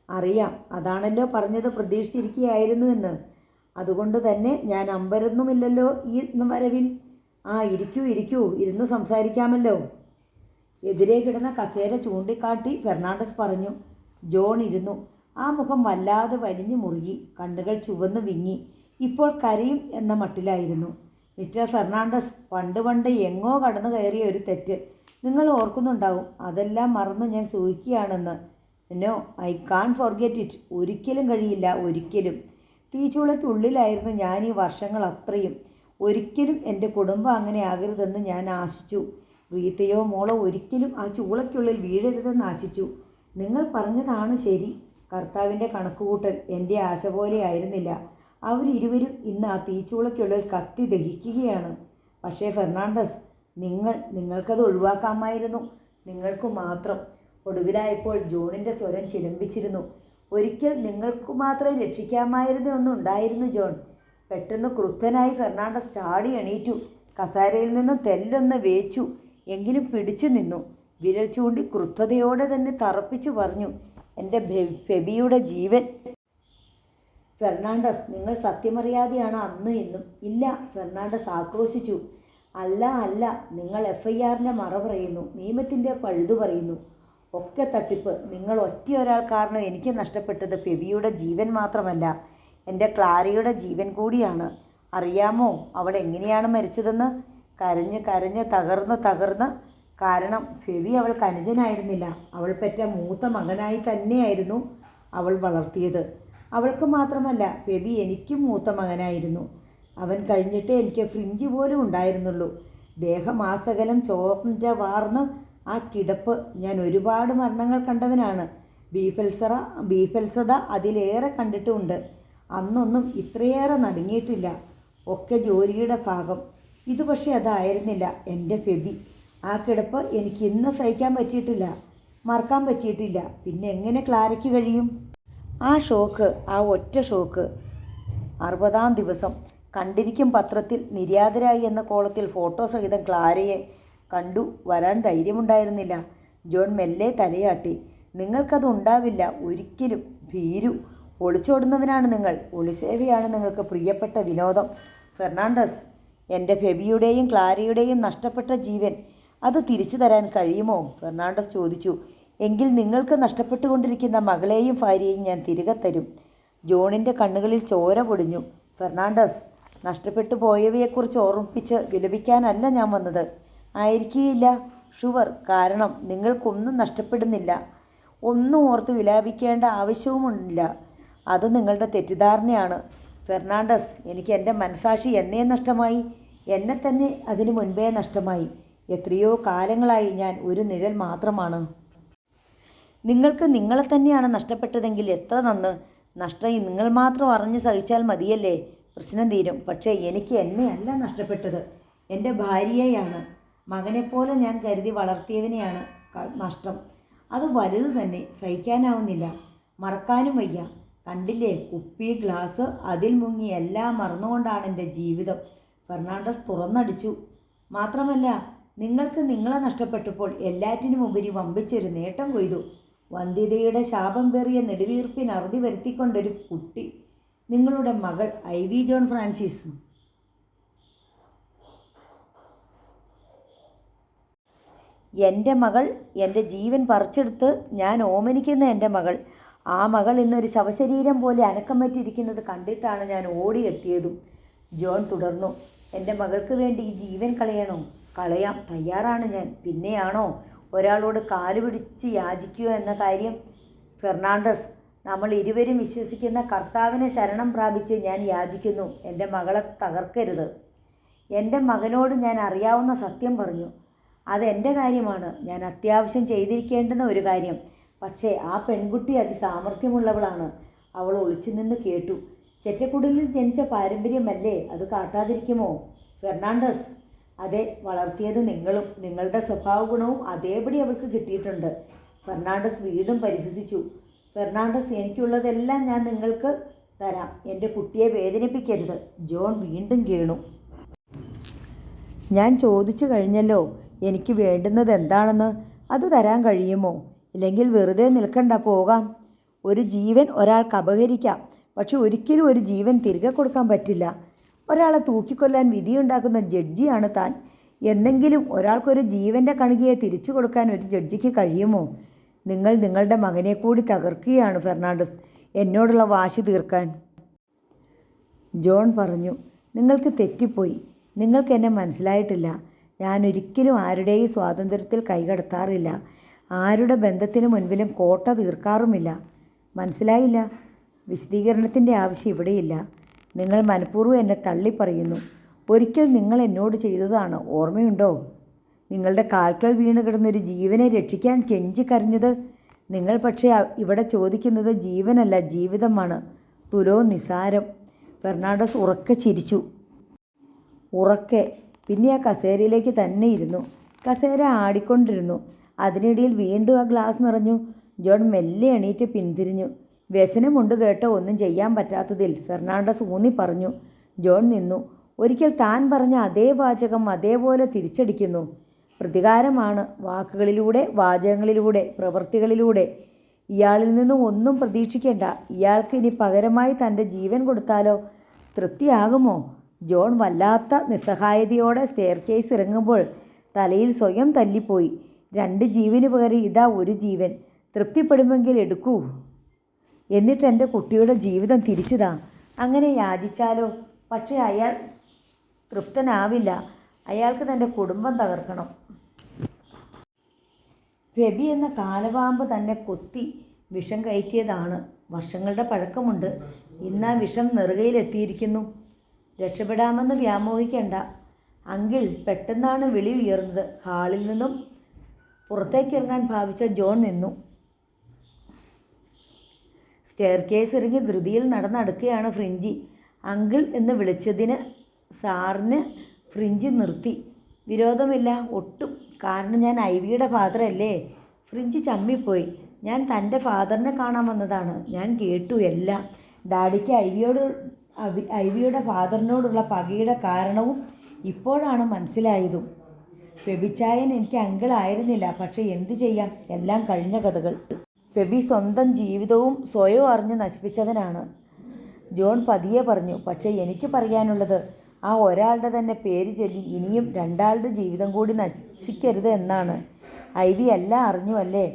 അറിയാം. അതാണല്ലോ പറഞ്ഞത് പ്രതീക്ഷിച്ചിരിക്കുകയായിരുന്നു എന്ന്. അതുകൊണ്ട് തന്നെ ഞാൻ അമ്പരൊന്നുമില്ലല്ലോ ഈ വരവിൽ. ഇരിക്കൂ, ഇരുന്ന് സംസാരിക്കാമല്ലോ. എതിരെ കിടന്ന കസേര ചൂണ്ടിക്കാട്ടി ഫെർണാണ്ടസ് പറഞ്ഞു. ജോൺ ഇരുന്നു. ആ മുഖം വല്ലാതെ വലിഞ്ഞു മുറുകി. കണ്ണുകൾ ചുവന്ന് വിങ്ങി. ഇപ്പോൾ കരയും എന്ന മട്ടിലായിരുന്നു. മിസ്റ്റർ ഫെർണാണ്ടസ്, പണ്ട് എങ്ങോ കടന്നു കയറിയ ഒരു തെറ്റ് നിങ്ങൾ ഓർക്കുന്നുണ്ടാവും. അതെല്ലാം മറന്ന് ഞാൻ സൂഹിക്കുകയാണെന്ന്. No, I can't forget it. ഒരിക്കലും കഴിയില്ല, ഒരിക്കലും. തീച്ചൂളയ്ക്കുള്ളിലായിരുന്നു ഞാൻ ഈ വർഷങ്ങൾ അത്രയും. ഒരിക്കലും എൻ്റെ കുടുംബം അങ്ങനെ ആകരുതെന്ന് ഞാൻ ആശിച്ചു. റീത്തയോ മോളോ ഒരിക്കലും ആ ചൂളയ്ക്കുള്ളിൽ വീഴരുതെന്ന് ആശിച്ചു. നിങ്ങൾ പറഞ്ഞതാണ് ശരി. കർത്താവിൻ്റെ കണക്കുകൂട്ടൽ എൻ്റെ ആശ പോലെ ആയിരുന്നില്ല. അവരിരുവരും ഇന്ന് ആ തീച്ചൂളയ്ക്കുള്ളിൽ കത്തി ദഹിക്കുകയാണ്. പക്ഷേ ഫെർണാണ്ടസ്, നിങ്ങൾക്കത് ഒഴിവാക്കാമായിരുന്നു. നിങ്ങൾക്ക് മാത്രം. ഒടുവിലായപ്പോൾ ജോണിൻ്റെ സ്വരം ചിലമ്പിച്ചിരുന്നു. ഒരിക്കൽ നിങ്ങൾക്ക് മാത്രം രക്ഷിക്കാമായിരുന്ന ഒന്നുണ്ടായിരുന്നു ജോൺ. പെട്ടെന്ന് ക്രുദ്ധനായി ഫെർണാണ്ടസ് ചാടി എണീറ്റു. കസാരയിൽ നിന്നും തെല്ലൊന്ന് വേച്ചു. എങ്കിലും പിടിച്ചു നിന്നു. വിരൽ ചൂണ്ടി ക്രുദ്ധതയോടെ തന്നെ തറപ്പിച്ചു പറഞ്ഞു, എൻ്റെ ഫെബിയുടെ ജീവൻ. ഫെർണാണ്ടസ്, നിങ്ങൾ സത്യമറിയാതെയാണ് അന്ന് ഇന്നും. ഇല്ല, ഫെർണാണ്ടസ് ആക്രോശിച്ചു. അല്ല, നിങ്ങൾ FIRൻ്റെ മറ പറയുന്നു, നിയമത്തിൻ്റെ പഴുതു പറയുന്നു. ഒക്കെ തട്ടിപ്പ്. നിങ്ങൾ ഒറ്റയൊരാൾ കാരണം എനിക്ക് നഷ്ടപ്പെട്ടത് ഫെബിയുടെ ജീവൻ മാത്രമല്ല, എൻ്റെ ക്ലാരയുടെ ജീവൻ കൂടിയാണ്. അറിയാമോ അവൾ എങ്ങനെയാണ് മരിച്ചതെന്ന്? കരഞ്ഞ് തകർന്ന്. കാരണം ഫെബി അവൾക്ക് അനുജനായിരുന്നില്ല. അവൾ പെറ്റ മൂത്ത മകനായി തന്നെയായിരുന്നു അവൾ വളർത്തിയത്. അവൾക്ക് മാത്രമല്ല, ഫെബി എനിക്കും മൂത്ത മകനായിരുന്നു. അവൻ കഴിഞ്ഞിട്ടേ എനിക്ക് ഫ്രിഞ്ച് പോലും ഉണ്ടായിരുന്നുള്ളൂ. ദേഹമാസകലം ചോർന്ന വാർന്ന് ആ കിടപ്പ്. ഞാൻ ഒരുപാട് മരണങ്ങൾ കണ്ടവനാണ്. ബീഫൽസത അതിലേറെ കണ്ടിട്ടുമുണ്ട്. അന്നൊന്നും ഇത്രയേറെ നടുങ്ങിയിട്ടില്ല. ഒക്കെ ജോലിയുടെ ഭാഗം. ഇത് പക്ഷേ അതായിരുന്നില്ല എൻ്റെ ഫെബി. ആ കിടപ്പ് എനിക്ക് ഇന്ന് സഹിക്കാൻ പറ്റിയിട്ടില്ല, മറക്കാൻ പറ്റിയിട്ടില്ല. പിന്നെ എങ്ങനെ ക്ലാരയ്ക്ക് കഴിയും? ആ ഷോക്ക്, ആ ഒറ്റ ഷോക്ക്. 60-ാം ദിവസം. കണ്ടിരിക്കും പത്രത്തിൽ. നിര്യാതരായി എന്ന കോളത്തിൽ ഫോട്ടോ സഹിതം ക്ലാരയെ കണ്ടു. വരാൻ ധൈര്യമുണ്ടായിരുന്നില്ല. ജോൺ മെല്ലെ തലയാട്ടി. നിങ്ങൾക്കത് ഉണ്ടാവില്ല ഒരിക്കലും. ഭീരു, ഒളിച്ചോടുന്നവനാണ് നിങ്ങൾ. ഒളിസേവയാണ് നിങ്ങൾക്ക് പ്രിയപ്പെട്ട വിനോദം. ഫെർണാണ്ടസ്, എൻ്റെ ഫെബിയുടെയും ക്ലാരയുടെയും നഷ്ടപ്പെട്ട ജീവൻ അത് തിരിച്ചു തരാൻ കഴിയുമോ? ഫെർണാണ്ടസ് ചോദിച്ചു. എങ്കിൽ നിങ്ങൾക്ക് നഷ്ടപ്പെട്ടുകൊണ്ടിരിക്കുന്ന മകളെയും ഭാര്യയെയും ഞാൻ തിരികെ തരും. ജോണിൻ്റെ കണ്ണുകളിൽ ചോര പൊടിഞ്ഞു. ഫെർണാണ്ടസ്, നഷ്ടപ്പെട്ടു പോയവയെക്കുറിച്ച് ഓർമ്മിപ്പിച്ച് വിലപിക്കാനല്ല ഞാൻ വന്നത്. ആയിരിക്കുകയില്ല, ഷുവർ. കാരണം നിങ്ങൾക്കൊന്നും നഷ്ടപ്പെടുന്നില്ല. ഒന്നും ഓർത്ത് വിലാപിക്കേണ്ട ആവശ്യവുമില്ല. അത് നിങ്ങളുടെ തെറ്റിദ്ധാരണയാണ് ഫെർണാണ്ടസ്. എനിക്ക് എൻ്റെ മനസാക്ഷി എന്നേ നഷ്ടമായി. എന്നെ തന്നെ അതിനു മുൻപേ നഷ്ടമായി. എത്രയോ കാലങ്ങളായി ഞാൻ ഒരു നിഴൽ മാത്രമാണ്. നിങ്ങൾക്ക് നിങ്ങളെ തന്നെയാണ് നഷ്ടപ്പെട്ടതെങ്കിൽ എത്ര നന്ന്. നഷ്ടം നിങ്ങൾ മാത്രം അറിഞ്ഞ് സഹിച്ചാൽ മതിയല്ലേ, പ്രശ്നം തീരും. പക്ഷേ എനിക്ക് എന്നെയല്ല നഷ്ടപ്പെട്ടത്, എൻ്റെ ഭാര്യയെയാണ്. മകനെപ്പോലെ ഞാൻ കരുതി വളർത്തിയവനെയാണ് നഷ്ടം. അത് വലുത് തന്നെ, സഹിക്കാനാവുന്നില്ല, മറക്കാനും വയ്യ. കണ്ടില്ലേ, കുപ്പി, ഗ്ലാസ്, അതിൽ മുങ്ങി എല്ലാം മറന്നുകൊണ്ടാണ് എൻ്റെ ജീവിതം. ഫെർണാണ്ടസ് തുറന്നടിച്ചു. മാത്രമല്ല, നിങ്ങൾക്ക് നിങ്ങളെ നഷ്ടപ്പെട്ടപ്പോൾ എല്ലാറ്റിനും ഉപരി വമ്പിച്ചൊരു നേട്ടം കൊയ്തു. വന്ധ്യതയുടെ ശാപം പേറിയ നെടുവീർപ്പിന് അറുതി വരുത്തിക്കൊണ്ടൊരു കുട്ടി, നിങ്ങളുടെ മകൾ ഐവി ജോൺ ഫ്രാൻസിസ്. എൻ്റെ മകൾ, എൻ്റെ ജീവൻ പറിച്ചെടുത്ത് ഞാൻ ഓമനിക്കുന്ന എൻ്റെ മകൾ. ആ മകൾ ഇന്നൊരു ശവശരീരം പോലെ അനക്കം പറ്റിയിരിക്കുന്നത് കണ്ടിട്ടാണ് ഞാൻ ഓടിയെത്തിയതും. ജോൺ തുടർന്നു. എൻ്റെ മകൾക്ക് വേണ്ടി ഈ ജീവൻ കളയണോ? കളയാം, തയ്യാറാണ് ഞാൻ. പിന്നെയാണോ ഒരാളോട് കാലുപിടിച്ച് യാചിക്കുക എന്ന കാര്യം? ഫെർണാണ്ടസ്, നമ്മൾ ഇരുവരും വിശ്വസിക്കുന്ന കർത്താവിനെ ശരണം പ്രാപിച്ച് ഞാൻ യാചിക്കുന്നു. എൻ്റെ മകളെ തകർക്കരുത്. എൻ്റെ മകനോട് ഞാൻ അറിയാവുന്ന സത്യം പറഞ്ഞു. അതെൻ്റെ കാര്യമാണ്, ഞാൻ അത്യാവശ്യം ചെയ്തിരിക്കേണ്ടുന്ന ഒരു കാര്യം. പക്ഷേ ആ പെൺകുട്ടി അതിസാമർഥ്യമുള്ളവളാണ്. അവൾ ഒളിച്ചു നിന്ന് കേട്ടു. ചെറ്റക്കുടലിൽ ജനിച്ച പാരമ്പര്യമല്ലേ, അത് കാട്ടാതിരിക്കുമോ? ഫെർണാണ്ടസ്, അതെ, വളർത്തിയത് നിങ്ങളും. നിങ്ങളുടെ സ്വഭാവ ഗുണവും അതേപടി അവൾക്ക് കിട്ടിയിട്ടുണ്ട്. ഫെർണാണ്ടസ് വീണ്ടും പരിഹസിച്ചു. ഫെർണാണ്ടസ്, എനിക്കുള്ളതെല്ലാം ഞാൻ നിങ്ങൾക്ക് തരാം. എൻ്റെ കുട്ടിയെ വേദനിപ്പിക്കരുത്. ജോൺ വീണ്ടും കേണു. ഞാൻ ചോദിച്ചു കഴിഞ്ഞല്ലോ, എനിക്ക് വേണ്ടുന്നത് എന്താണെന്ന്. അത് തരാൻ കഴിയുമോ? ഇല്ലെങ്കിൽ വെറുതെ നിൽക്കണ്ട, പോകാം. ഒരു ജീവൻ ഒരാൾക്ക് അപഹരിക്കാം, പക്ഷെ ഒരിക്കലും ഒരു ജീവൻ തിരികെ കൊടുക്കാൻ പറ്റില്ല. ഒരാളെ തൂക്കിക്കൊല്ലാൻ വിധിയുണ്ടാക്കുന്ന ജഡ്ജിയാണ് താൻ. എന്നെങ്കിലും ഒരാൾക്കൊരു ജീവൻ്റെ കണികയെ തിരിച്ചു കൊടുക്കാൻ ഒരു ജഡ്ജിക്ക് കഴിയുമോ? നിങ്ങൾ നിങ്ങളുടെ മകനെ കൂടി തകർക്കുകയാണ് ഫെർണാണ്ടസ്, എന്നോടുള്ള വാശി തീർക്കാൻ. ജോൺ പറഞ്ഞു. നിങ്ങൾക്ക് തെറ്റിപ്പോയി. നിങ്ങൾക്ക് എന്നെ മനസ്സിലായിട്ടില്ല. ഞാൻ ഒരിക്കലും ആരുടെയും സ്വാതന്ത്ര്യത്തിൽ കൈകടത്താറില്ല. ആരുടെ ബന്ധത്തിന് മുൻപിലും കോട്ട തീർക്കാറുമില്ല. മനസ്സിലായില്ല? വിശദീകരണത്തിൻ്റെ ആവശ്യം ഇവിടെയില്ല. നിങ്ങൾ മനഃപൂർവ്വം എന്നെ തള്ളിപ്പറയുന്നു. ഒരിക്കൽ നിങ്ങൾ എന്നോട് ചെയ്തതാണ്, ഓർമ്മയുണ്ടോ? നിങ്ങളുടെ കാൽക്കൽ വീണ് കിടന്നൊരു ജീവനെ രക്ഷിക്കാൻ കെഞ്ചി കരഞ്ഞത്. നിങ്ങൾ പക്ഷേ ഇവിടെ ചോദിക്കുന്നത് ജീവനല്ല, ജീവിതമാണ്. തുലവും നിസാരം. ഫെർണാണ്ടസ് ഉറക്കെ ചിരിച്ചു. ഉറക്കെ. പിന്നെ ആ കസേരയിലേക്ക് തന്നെ ഇരുന്നു. കസേര ആടിക്കൊണ്ടിരുന്നു. അതിനിടയിൽ വീണ്ടും ആ ഗ്ലാസ് നിറഞ്ഞു. ജോൺ മെല്ലെ എണീറ്റ് പിന്തിരിഞ്ഞു. വ്യസനമുണ്ട് കേട്ടോ, ഒന്നും ചെയ്യാൻ പറ്റാത്തതിൽ, ഫെർണാണ്ടസ് ഊന്നി പറഞ്ഞു. ജോൺ നിന്നു. ഒരിക്കൽ താൻ പറഞ്ഞ അതേ വാചകം അതേപോലെ തിരിച്ചടിക്കുന്നു. പ്രതികാരമാണ്, വാക്കുകളിലൂടെ, വാചകങ്ങളിലൂടെ, പ്രവൃത്തികളിലൂടെ. ഇയാളിൽ നിന്നും ഒന്നും പ്രതീക്ഷിക്കേണ്ട. ഇയാൾക്ക് ഇനി പകരമായി തൻ്റെ ജീവൻ കൊടുത്താലോ? തൃപ്തിയാകുമോ? ജോൺ വല്ലാത്ത നിസ്സഹായതയോടെ സ്റ്റെയർ കേസ് ഇറങ്ങുമ്പോൾ തലയിൽ സ്വയം തല്ലിപ്പോയി. 2 ജീവന് പകരം ഇതാ 1 ജീവൻ. തൃപ്തിപ്പെടുമെങ്കിൽ എടുക്കൂ. എന്നിട്ട് എൻ്റെ കുട്ടിയുടെ ജീവിതം തിരിച്ചുതാ. അങ്ങനെ യാചിച്ചാലോ? പക്ഷേ അയാൾ തൃപ്തനാവില്ല. അയാൾക്ക് തൻ്റെ കുടുംബം തകർക്കണം. ഫെബി എന്ന കാലപാമ്പ് തന്നെ കൊത്തി വിഷം കയറ്റിയതാണ്. വർഷങ്ങളുടെ പഴക്കമുണ്ട്. ഇന്ന് ആ വിഷം നെറുകയിലെത്തിയിരിക്കുന്നു. രക്ഷപ്പെടാമെന്ന് വ്യാമോഹിക്കേണ്ട. അങ്കിൾ, പെട്ടെന്നാണ് വിളി ഉയർന്നത്. ഹാളിൽ നിന്നും പുറത്തേക്കിറങ്ങാൻ ഭാവിച്ച ജോൺ നിന്നു. സ്റ്റെയർ കേസ് ഇറങ്ങി ധൃതിയിൽ നടന്നടക്കുകയാണ് ഫ്രിഞ്ചി. അങ്കിൾ എന്ന് വിളിച്ചതിന് സാറിന് ഫ്രിഞ്ചി നിർത്തി. വിരോധമില്ല ഒട്ടും, കാരണം ഞാൻ ഐവിയുടെ ഫാദറല്ലേ. ഫ്രിഞ്ചി ചമ്മിപ്പോയി. ഞാൻ തൻ്റെ ഫാദറിനെ കാണാൻ വന്നതാണ്. ഞാൻ കേട്ടു എല്ലാം. ഡാഡിക്ക് ഐവിയുടെ ഫാദറിനോടുള്ള പകയുടെ കാരണവും ഇപ്പോഴാണ് മനസ്സിലായതും. ഫെബിച്ചായൻ എനിക്ക് അങ്കിൾ ആയിരുന്നില്ല. പക്ഷേ എന്തു ചെയ്യാം, എല്ലാം കഴിഞ്ഞ കഥകൾ. ഫെബി സ്വന്തം ജീവിതവും സ്വയം അറിഞ്ഞ് നശിപ്പിച്ചവനാണ്. ജോൺ പതിയെ പറഞ്ഞു. പക്ഷേ എനിക്ക് പറയാനുള്ളത്, ആ ഒരാളുടെ തന്നെ പേര് ചൊല്ലി ഇനിയും 2 ആളുടെ ജീവിതം കൂടി നശിക്കരുത് എന്നാണ്. ഐവി എല്ലാം അറിഞ്ഞുവല്ലേ?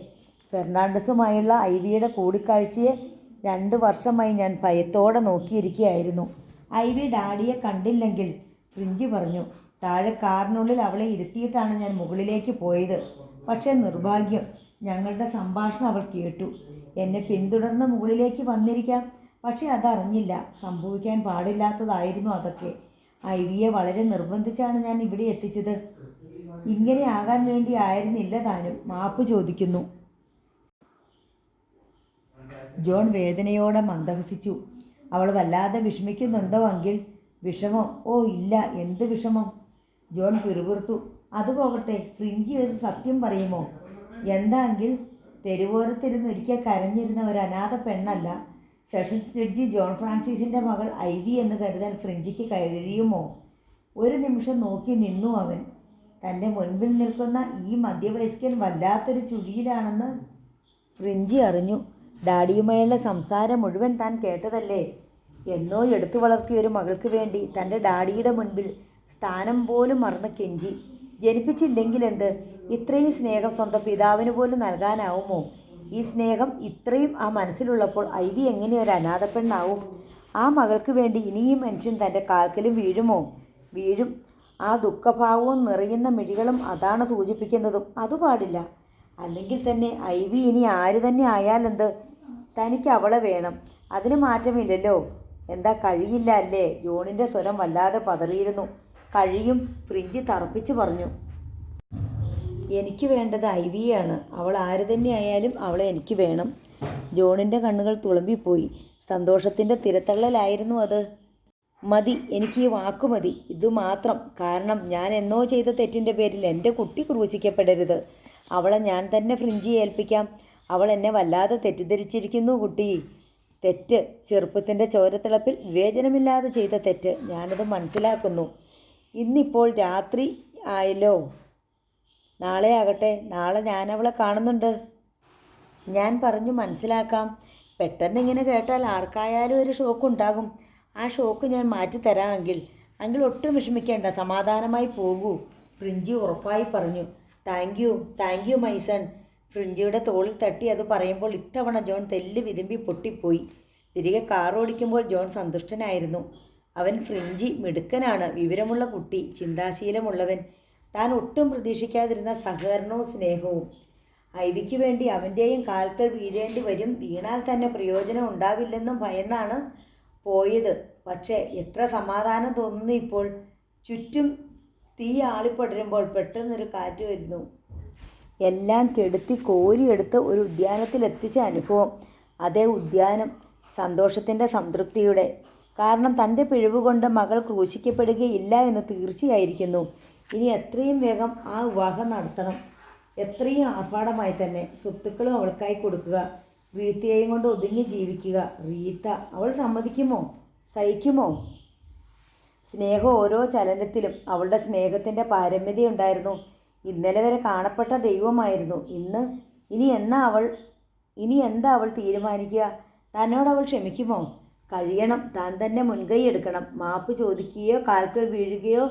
ഫെർണാണ്ടസുമായുള്ള ഐവിയുടെ കൂടിക്കാഴ്ചയെ 2 വർഷമായി ഞാൻ ഭയത്തോടെ നോക്കിയിരിക്കുകയായിരുന്നു. ഐവി ഡാഡിയെ കണ്ടില്ലെങ്കിൽ, ഫ്രിഞ്ചി പറഞ്ഞു. താഴെ കാറിനുള്ളിൽ അവളെ ഇരുത്തിയിട്ടാണ് ഞാൻ മുകളിലേക്ക് പോയത്. പക്ഷേ നിർഭാഗ്യം, ഞങ്ങളുടെ സംഭാഷണം അവൾ കേട്ടു. എന്നെ പിന്തുടർന്ന് മുകളിലേക്ക് വന്നിരിക്കാം, പക്ഷെ അതറിഞ്ഞില്ല. സംഭവിക്കാൻ പാടില്ലാത്തതായിരുന്നു അതൊക്കെ. ഐവിയെ വളരെ നിർബന്ധിച്ചാണ് ഞാൻ ഇവിടെ എത്തിച്ചത്. ഇങ്ങനെ ആകാൻ വേണ്ടി ആയിരുന്നില്ല താനും. മാപ്പ് ചോദിക്കുന്നു. ജോൺ വേദനയോടെ മന്ദഹസിച്ചു. അവൾ വല്ലാതെ വിഷമിക്കുന്നുണ്ടോ അങ്കിൾ? വിഷമോ? ഓ ഇല്ല, എന്ത് വിഷമം? ജോൺ പിറുപിറുത്തു. അത് പോകട്ടെ, ഫ്രിഞ്ചി ഒരു സത്യം പറയുമോ? എന്താ അങ്കിൾ? തെരുവോരത്തിരുന്ന് ഒരിക്കൽ കരഞ്ഞിരുന്ന ഒരു അനാഥ പെണ്ണല്ല സെഷൻസ് ജഡ്ജി ജോൺ ഫ്രാൻസിസിൻ്റെ മകൾ ഐവി എന്ന് കരുതാൻ ഫ്രിഞ്ചിക്ക് കഴിയുമോ? ഒരു നിമിഷം നോക്കി നിന്നു അവൻ. തൻ്റെ മുൻപിൽ നിൽക്കുന്ന ഈ മധ്യവയസ്കൻ വല്ലാത്തൊരു ചുഴിയിലാണെന്ന് ഫ്രിഞ്ചി അറിഞ്ഞു. ഡാഡിയുമായുള്ള സംസാരം മുഴുവൻ താൻ കേട്ടതല്ലേ. എന്നോ എടുത്തു വളർത്തിയ ഒരു മകൾക്ക് വേണ്ടി തൻ്റെ ഡാഡിയുടെ മുൻപിൽ സ്ഥാനം പോലും മറന്ന് കെഞ്ചി. ജനിപ്പിച്ചില്ലെങ്കിൽ എന്ത്? ഇത്രയും സ്നേഹം സ്വന്തം പിതാവിന് പോലും നൽകാനാവുമോ? ഈ സ്നേഹം ഇത്രയും ആ മനസ്സിലുള്ളപ്പോൾ ഐവി എങ്ങനെ ഒരു അനാഥ പെണ്ണാവും? ആ മകൾക്ക് വേണ്ടി ഇനിയും മനുഷ്യൻ തൻ്റെ കാൽക്കലും വീഴുമോ? വീഴും. ആ ദുഃഖഭാവവും നിറയുന്ന മിഴികളും അതാണ് സൂചിപ്പിക്കുന്നതും. അത് പാടില്ല. അല്ലെങ്കിൽ തന്നെ ഐവി ഇനി ആര് തന്നെ ആയാലെന്ത്? തനിക്ക് അവളെ വേണം, അതിന് മാറ്റമില്ലല്ലോ. എന്താ കഴിയില്ല അല്ലേ? ജോണിൻ്റെ സ്വരം വല്ലാതെ പതറിയിരുന്നു. കഴിയും, ഫ്രിഞ്ചി തറപ്പിച്ച് പറഞ്ഞു. എനിക്ക് വേണ്ടത് ഐവിയാണ്. അവൾ ആര് തന്നെ ആയാലും അവളെ എനിക്ക് വേണം. ജോണിൻ്റെ കണ്ണുകൾ തുളുമ്പിപ്പോയി. സന്തോഷത്തിൻ്റെ തിരത്തള്ളലായിരുന്നു അത്. മതി, എനിക്ക് ഈ വാക്കു മതി, ഇതുമാത്രം. കാരണം ഞാൻ എന്നോ ചെയ്ത തെറ്റിൻ്റെ പേരിൽ എൻ്റെ കുട്ടി ക്രൂശിക്കപ്പെടരുത്. അവളെ ഞാൻ തന്നെ ഫ്രിഞ്ചിയെ ഏൽപ്പിക്കാം. അവൾ എന്നെ വല്ലാതെ തെറ്റിദ്ധരിച്ചിരിക്കുന്നു കുട്ടി. തെറ്റ്, ചെറുപ്പത്തിൻ്റെ ചോരത്തിളപ്പിൽ വിവേചനമില്ലാതെ ചെയ്ത തെറ്റ്. ഞാനത് മനസ്സിലാക്കുന്നു. ഇന്നിപ്പോൾ രാത്രി ആയല്ലോ. നാളെ ആകട്ടെ, നാളെ ഞാനവളെ കാണുന്നുണ്ട്. ഞാൻ പറഞ്ഞു മനസ്സിലാക്കാം. പെട്ടെന്ന് ഇങ്ങനെ കേട്ടാൽ ആർക്കായാലും ഒരു ഷോക്ക് ഉണ്ടാകും. ആ ഷോക്ക് ഞാൻ മാറ്റിത്തരാം അങ്കിൾ. അങ്കിൾ ഒട്ടും വിഷമിക്കേണ്ട, സമാധാനമായി പോകൂ, ഫ്രിഞ്ചി ഉറപ്പായി പറഞ്ഞു. Thank you my son. ഫ്രിഞ്ചിയുടെ തോളിൽ തട്ടി അത് പറയുമ്പോൾ ഇത്തവണ ജോൺ തെല്ല് വിതുമ്പി പൊട്ടിപ്പോയി. തിരികെ കാർ ഓടിക്കുമ്പോൾ ജോൺ സന്തുഷ്ടനായിരുന്നു. അവൻ ഫ്രിഞ്ചി മിടുക്കനാണ്, വിവരമുള്ള കുട്ടി, ചിന്താശീലമുള്ളവൻ. താൻ ഒട്ടും പ്രതീക്ഷിക്കാതിരുന്ന സഹകരണവും സ്നേഹവും. ഐവിക്ക് വേണ്ടി അവൻ്റെയും കാൽക്കൽ വീഴേണ്ടി വരും, വീണാൽ തന്നെ പ്രയോജനം ഉണ്ടാവില്ലെന്നും ഭയന്നാണ് പോയത്. പക്ഷേ എത്ര സമാധാനം തോന്നുന്നു ഇപ്പോൾ. ചുറ്റും തീ ആളിപ്പടരുമ്പോൾ പെട്ടെന്നൊരു കാറ്റ് വരുന്നു. എല്ലാം കെടുത്തി കോരിയെടുത്ത് ഒരു ഉദ്യാനത്തിലെത്തിച്ച അനുഭവം. അതേ ഉദ്യാനം, സന്തോഷത്തിൻ്റെ സംതൃപ്തിയുടെ. കാരണം തൻ്റെ പിഴവുകൊണ്ട് മകൾ ക്രൂശിക്കപ്പെടുകയില്ല എന്ന് തീർച്ചയായിരിക്കുന്നു. ഇനി എത്രയും വേഗം ആ വിവാഹം നടത്തണം, എത്രയും ആർഭാടമായി തന്നെ. സ്വത്തുക്കളും അവൾക്കായി കൊടുക്കുക, റീത്തയെയും കൊണ്ട് ഒതുങ്ങി ജീവിക്കുക. റീത്ത അവൾ സമ്മതിക്കുമോ? സഹിക്കുമോ? സ്നേഹം ഓരോ ചലനത്തിലും അവളുടെ സ്നേഹത്തിൻ്റെ പാരമ്യതയുണ്ടായിരുന്നു. ഇന്നലെ വരെ കാണപ്പെട്ട ദൈവമായിരുന്നു. ഇനി എന്താ അവൾ തീരുമാനിക്കുക? തന്നോട് അവൾ ക്ഷമിക്കുമോ? കഴിയണം. താൻ തന്നെ മുൻകൈ എടുക്കണം. മാപ്പ് ചോദിക്കുകയോ കാൽക്കൽ വീഴുകയോ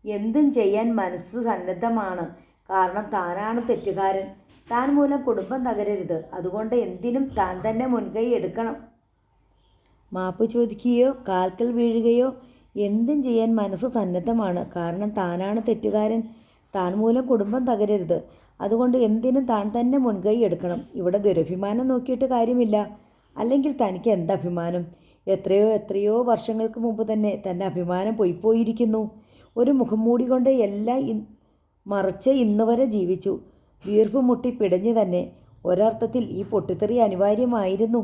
എന്തും ചെയ്യാൻ മനസ്സ് സന്നദ്ധമാണ്. കാരണം താനാണ് തെറ്റുകാരൻ. താൻ മൂലം കുടുംബം തകരരുത്. അതുകൊണ്ട് എന്തിനും താൻ തന്നെ മുൻകൈ എടുക്കണം. മാപ്പ് ചോദിക്കുകയോ കാൽക്കൽ വീഴുകയോ എന്തും ചെയ്യാൻ മനസ്സ് സന്നദ്ധമാണ്. കാരണം താനാണ് തെറ്റുകാരൻ. താൻ മൂലം കുടുംബം തകരരുത്. അതുകൊണ്ട് എന്തിനും താൻ തന്നെ മുൻകൈ എടുക്കണം. ഇവിടെ ദുരഭിമാനം നോക്കിയിട്ട് കാര്യമില്ല. അല്ലെങ്കിൽ തനിക്ക് എന്തഭിമാനം? എത്രയോ വർഷങ്ങൾക്ക് മുമ്പ് തന്നെ തൻ്റെ അഭിമാനം പോയിരിക്കുന്നു. ഒരു മുഖംമൂടി കൊണ്ട് എല്ലാം മറിച്ച് ഇന്നുവരെ ജീവിച്ചു. വീർപ്പ് മുട്ടി പിടഞ്ഞു തന്നെ. ഒരർത്ഥത്തിൽ ഈ പൊട്ടിത്തെറി അനിവാര്യമായിരുന്നു.